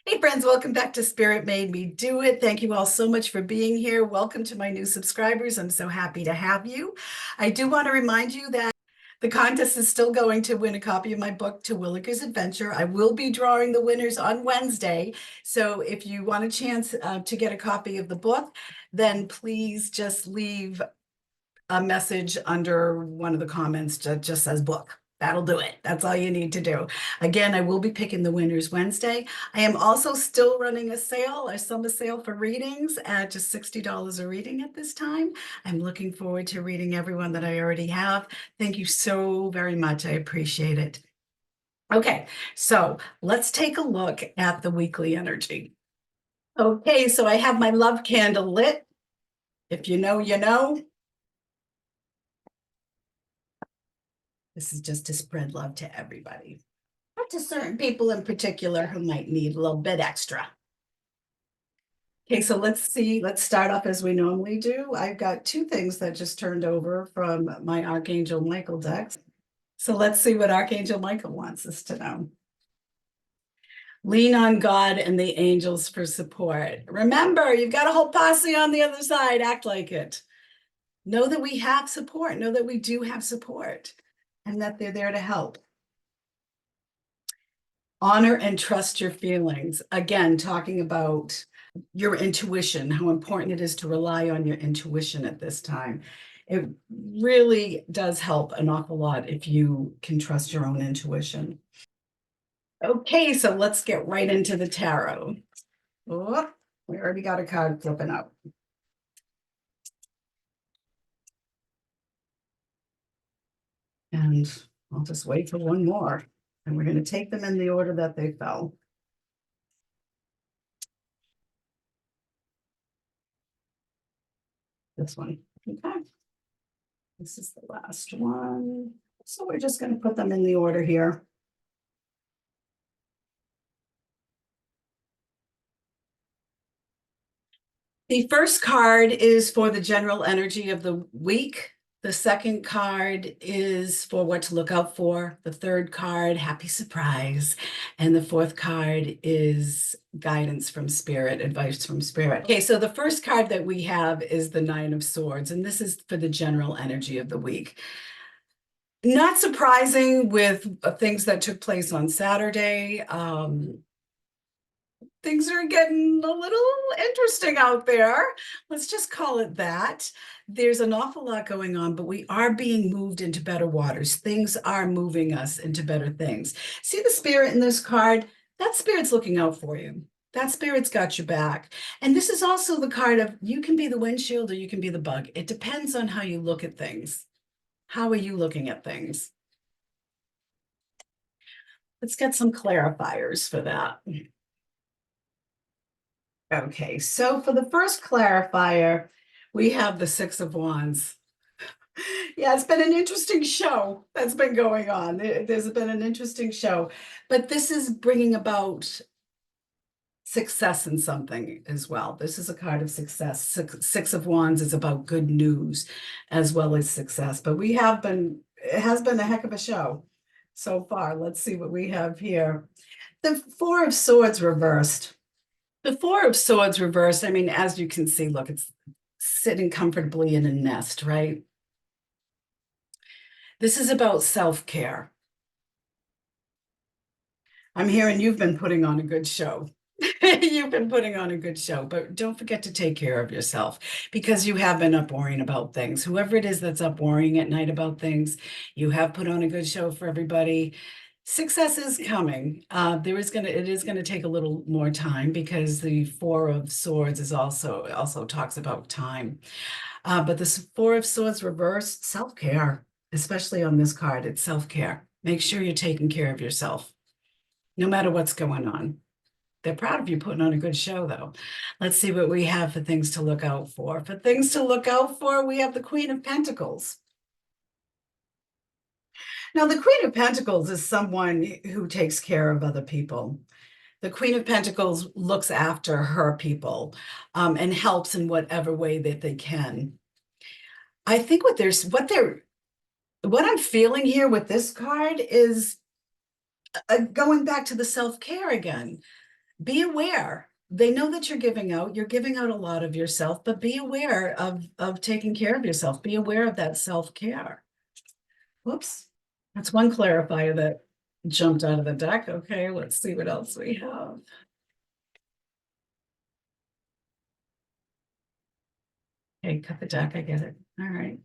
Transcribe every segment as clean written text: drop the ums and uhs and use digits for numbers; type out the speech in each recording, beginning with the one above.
Hey friends, welcome back to Spirit Made Me Do It. Thank you all so much for being here. Welcome to my new subscribers. I'm so happy to have you. I do want to remind you that the contest is still going to win a copy of my book, To Williker's Adventure. I will be drawing the winners on Wednesday. So if you want a chance to get a copy of the book, then please just leave a message under one of the comments that just says book. That'll do it. That's all you need to do. Again, I will be picking the winners Wednesday. I am also still running a sale, a summer sale for readings at just $60 a reading at this time. I'm looking forward to reading everyone that I already have. Thank you so very much. I appreciate it. Okay, so let's take a look at the weekly energy. Okay, so I have my love candle lit. If you know, you know. This is just to spread love to everybody, but to certain people in particular who might need a little bit extra. Okay, so let's see. Let's start off as we normally do. I've got two things that just turned over from my Archangel Michael decks. So let's see what Archangel Michael wants us to know. Lean on God and the angels for support. Remember, you've got a whole posse on the other side. Act like it. Know that we have support. Know that we do have support and that they're there to help. Honor and trust your feelings. Again, talking about your intuition, how important it is to rely on your intuition at this time. It really does help an awful lot if you can trust your own intuition. Okay, so let's get right into the tarot. Oh, we already got a card flipping up. And I'll just wait for one more. And we're going to take them in the order that they fell. This one. Okay. This is the last one. So we're just going to put them in the order here. The first card is for the general energy of the week. The second card is for what to look out for. The third card, happy surprise. And the fourth card is guidance from spirit, advice from spirit. Okay, so the first card that we have is the Nine of Swords, and this is for the general energy of the week. Not surprising with things that took place on Saturday. Things are getting a little interesting out there. Let's just call it that. There's an awful lot going on, but we are being moved into better waters. Things are moving us into better things. See the spirit in this card? That spirit's looking out for you. That spirit's got your back. And this is also the card of you can be the windshield or you can be the bug. It depends on how you look at things. How are you looking at things? Let's get some clarifiers for that. Okay, so for the first clarifier, we have the Six of Wands. Yeah, it's been an interesting show that's been going on. There's been an interesting show, but this is bringing about success in something as well. This is a card of success. Six of Wands is about good news as well as success, but it has been a heck of a show so far. Let's see what we have here. The Four of Swords reversed. The Four of Swords reversed, I mean, as you can see, look, it's sitting comfortably in a nest, right? This is about self-care. I'm hearing you've been putting on a good show. You've been putting on a good show, but don't forget to take care of yourself because you have been up worrying about things. Whoever it is that's up worrying at night about things, you have put on a good show for everybody. Success is coming. It is gonna take a little more time because the Four of Swords is also talks about time. But the Four of Swords reversed, self-care, especially on this card, it's self-care. Make sure you're taking care of yourself, no matter what's going on. They're proud of you putting on a good show, though. Let's see what we have for things to look out for. For things to look out for, we have the Queen of Pentacles. Now, the Queen of Pentacles is someone who takes care of other people. The Queen of Pentacles looks after her people and helps in whatever way that they can. I think what I'm feeling here with this card is going back to the self-care again. be aware. They know that you're giving out a lot of yourself, but be aware of taking care of yourself. Be aware of that self-care. Whoops. That's one clarifier that jumped out of the deck. Okay, let's see what else we have. Okay, cut the deck, I get it. All right.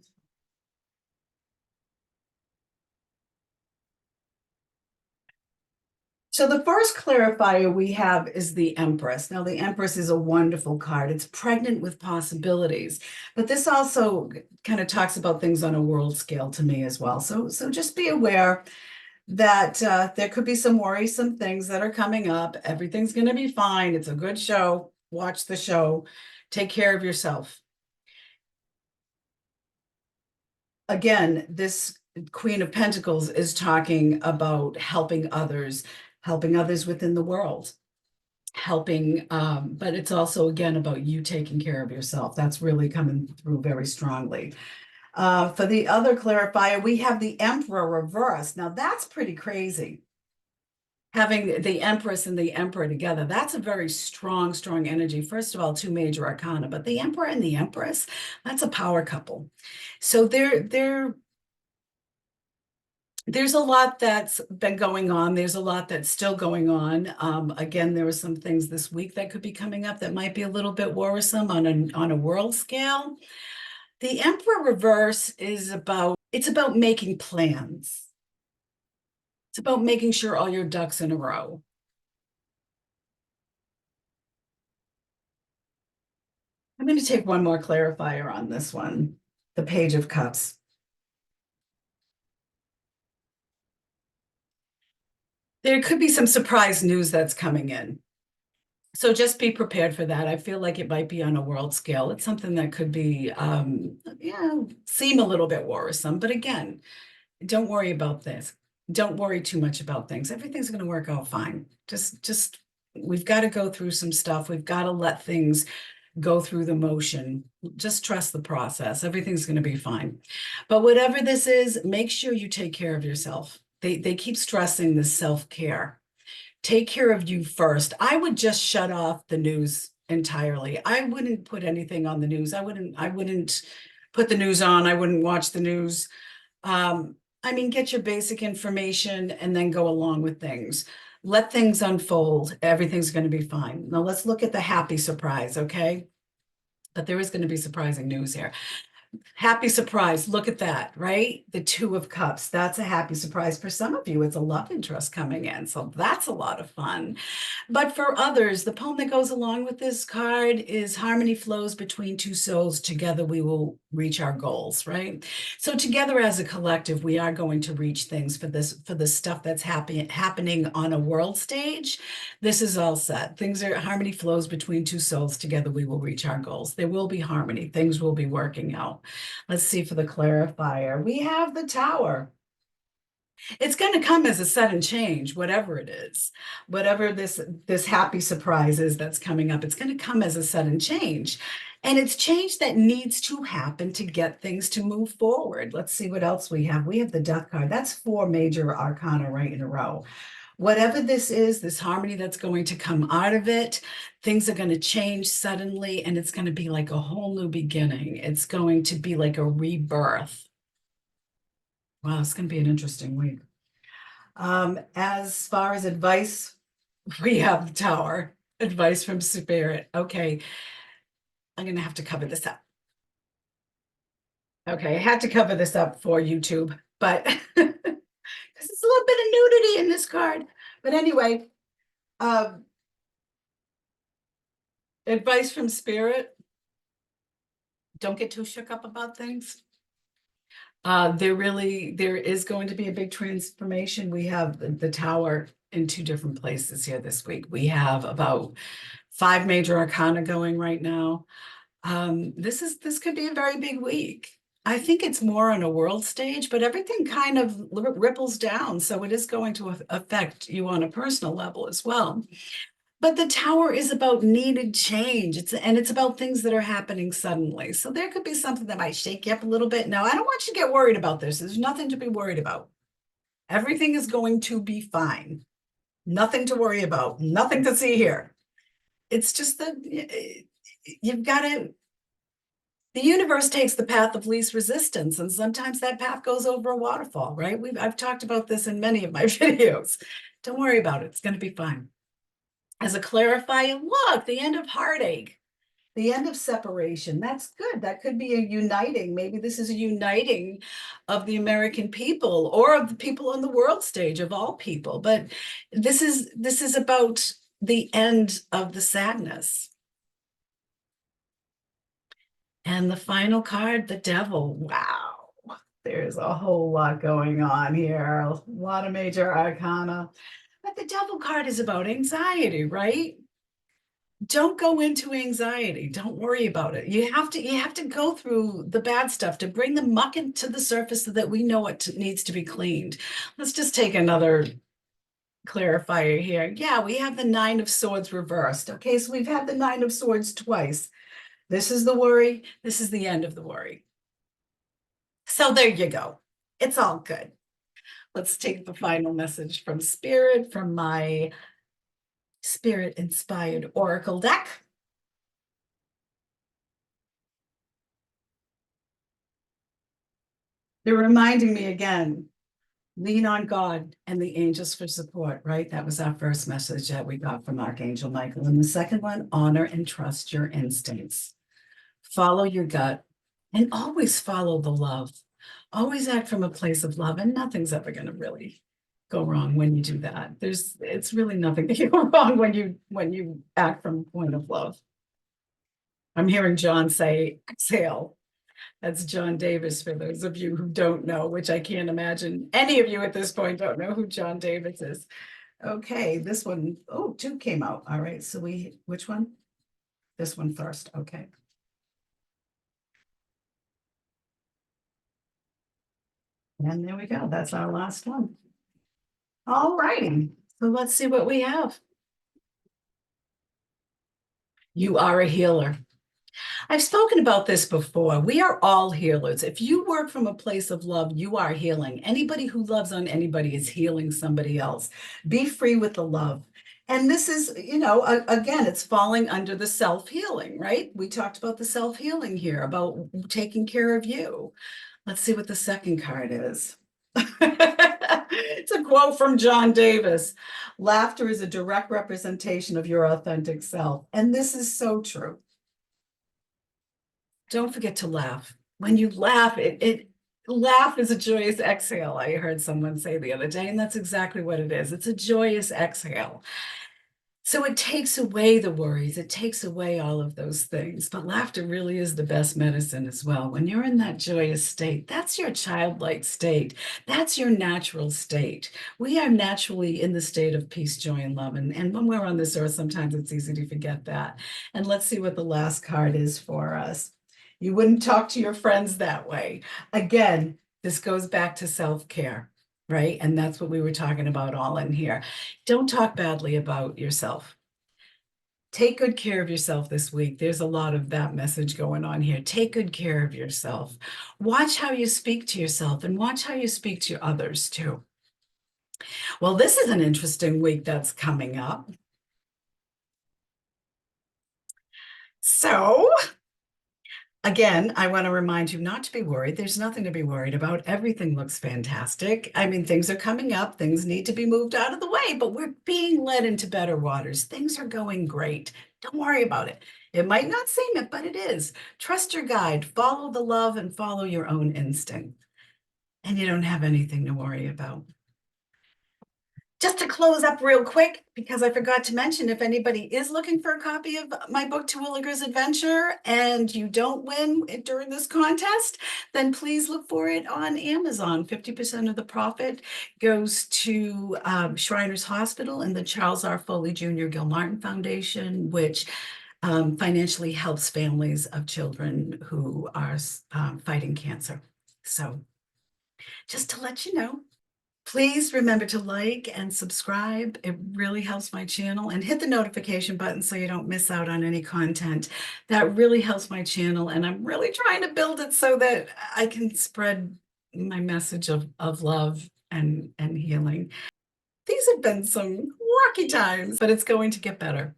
So the first clarifier we have is the Empress. Now, the Empress is a wonderful card. It's pregnant with possibilities, but this also kind of talks about things on a world scale to me as well. So just be aware that there could be some worrisome things that are coming up. Everything's going to be fine. It's a good show. Watch the show. Take care of yourself. Again, this Queen of Pentacles is talking about helping others within the world, but it's also again about you taking care of yourself. That's really coming through very strongly. For the other clarifier, we have the Emperor reverse. Now that's pretty crazy. Having the Empress and the Emperor together, that's a very strong, strong energy. First of all, two major arcana, but the Emperor and the Empress, that's a power couple. So there's a lot that's been going on. There's a lot that's still going on. Again, there were some things this week that could be coming up that might be a little bit worrisome on a world scale. The Emperor reverse is it's about making plans. It's about making sure all your ducks in a row. I'm going to take one more clarifier on this one, the Page of Cups. There could be some surprise news that's coming in. So just be prepared for that. I feel like it might be on a world scale. It's something that could be, seem a little bit worrisome. But again, don't worry about this. Don't worry too much about things. Everything's going to work out fine. Just we've got to go through some stuff. We've got to let things go through the motion. Just trust the process. Everything's going to be fine. But whatever this is, make sure you take care of yourself. They keep stressing this self-care. Take care of you first. I would just shut off the news entirely. I wouldn't put anything on the news. I wouldn't put the news on. I wouldn't watch the news. I mean, get your basic information and then go along with things. Let things unfold. Everything's going to be fine. Now let's look at the happy surprise, okay? But there is going to be surprising news here. Happy surprise. Look at that, right? The Two of Cups. That's a happy surprise. For some of you, it's a love interest coming in. So that's a lot of fun. But for others, the poem that goes along with this card is harmony flows between two souls. Together we will reach our goals, right? So together as a collective, we are going to reach things for the stuff that's happening on a world stage. This is all set. Harmony flows between two souls. Together we will reach our goals. There will be harmony. Things will be working out. Let's see for the clarifier. We have the Tower. It's going to come as a sudden change, whatever it is, whatever this happy surprise is that's coming up. It's going to come as a sudden change. And it's change that needs to happen to get things to move forward. Let's see what else we have. We have the Death card. That's 4 major arcana right in a row. Whatever this is, this harmony that's going to come out of it, things are going to change suddenly, and it's going to be like a whole new beginning. It's going to be like a rebirth. Wow, it's going to be an interesting week. As far as advice, we have the Tower. Advice from Spirit. Okay, I'm going to have to cover this up. Okay, I had to cover this up for YouTube, but because it's a little bit of nudity in this card. But anyway, advice from Spirit. Don't get too shook up about things. There is going to be a big transformation. We have the Tower in 2 different places here this week. We have about 5 major arcana going right now. This could be a very big week. I think it's more on a world stage, but everything kind of ripples down. So it is going to affect you on a personal level as well. But the Tower is about needed change. It's about things that are happening suddenly. So there could be something that might shake you up a little bit. Now, I don't want you to get worried about this. There's nothing to be worried about. Everything is going to be fine. Nothing to worry about, nothing to see here. It's just that you've got to, the universe takes the path of least resistance, and sometimes that path goes over a waterfall, right? I've talked about this in many of my videos. Don't worry about it. It's going to be fine. As a clarifier, look, the end of heartache, the end of separation. That's good. That could be a uniting. Maybe this is a uniting of the American people or of the people on the world stage, of all people. But this is about the end of the sadness. And the final card, the devil. Wow. There's a whole lot going on here, a lot of major arcana. But the devil card is about anxiety, right? Don't go into anxiety. Don't worry about it. You have to go through the bad stuff to bring the muck into the surface so that we know what needs to be cleaned. Let's just take another clarifier here. Yeah, we have the Nine of Swords reversed. Okay, so we've had the Nine of Swords twice. This is the worry. This is the end of the worry. So there you go. It's all good. Let's take the final message from Spirit, from my Spirit-inspired Oracle deck. They're reminding me again, lean on God and the angels for support, right? That was our first message that we got from Archangel Michael. And the second one, honor and trust your instincts. Follow your gut and always follow the love. Always act from a place of love, and nothing's ever going to really go wrong when you do that. It's really nothing to go wrong when you act from a point of love. I'm hearing John say, exhale. That's John Davis, for those of you who don't know, which I can't imagine any of you at this point don't know who John Davis is. Okay, this one, oh, two came out. All right, so which one? This one first, okay. And there we go, that's our last one. All righty, so let's see what we have. You are a healer. I've spoken about this before. We are all healers. If you work from a place of love, you are healing. Anybody who loves on anybody is healing somebody else. Be free with the love. And this is, again, it's falling under the self-healing, right? We talked about the self-healing here, about taking care of you. Let's see what the second card is. It's a quote from John Davis. Laughter is a direct representation of your authentic self. And this is so true. Don't forget to laugh. When you laugh, laugh is a joyous exhale. I heard someone say the other day, and that's exactly what it is. It's a joyous exhale. So it takes away the worries. It takes away all of those things. But laughter really is the best medicine as well. When you're in that joyous state, that's your childlike state. That's your natural state. We are naturally in the state of peace, joy, and love. And when we're on this earth, sometimes it's easy to forget that. And let's see what the last card is for us. You wouldn't talk to your friends that way. Again, this goes back to self-care, right? And that's what we were talking about all in here. Don't talk badly about yourself. Take good care of yourself this week. There's a lot of that message going on here. Take good care of yourself. Watch how you speak to yourself and watch how you speak to others too. Well, this is an interesting week that's coming up. So again, I want to remind you not to be worried. There's nothing to be worried about. Everything looks fantastic. I mean, things are coming up. Things need to be moved out of the way, but we're being led into better waters. Things are going great. Don't worry about it. It might not seem it, but it is. Trust your guide. Follow the love and follow your own instinct. And you don't have anything to worry about. Just to close up real quick, because I forgot to mention, if anybody is looking for a copy of my book, Terwilliger's Adventure, and you don't win during this contest, then please look for it on Amazon. 50% of the profit goes to Shriners Hospital and the Charles R. Foley Jr. Gilmartin Foundation, which financially helps families of children who are fighting cancer. So just to let you know. Please remember to like and subscribe. It really helps my channel, and hit the notification button so you don't miss out on any content. That really helps my channel, and I'm really trying to build it so that I can spread my message of love and healing. These have been some rocky times, but it's going to get better.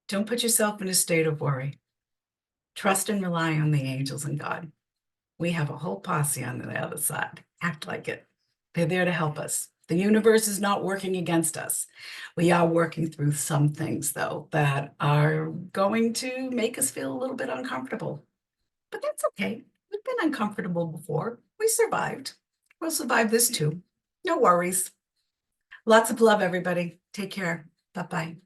Don't put yourself in a state of worry. Trust and rely on the angels and God. We have a whole posse on the other side. Act like it. They're there to help us. The universe is not working against us. We are working through some things, though, that are going to make us feel a little bit uncomfortable. But that's okay. We've been uncomfortable before. We survived. We'll survive this too. No worries. Lots of love, everybody. Take care. Bye-bye.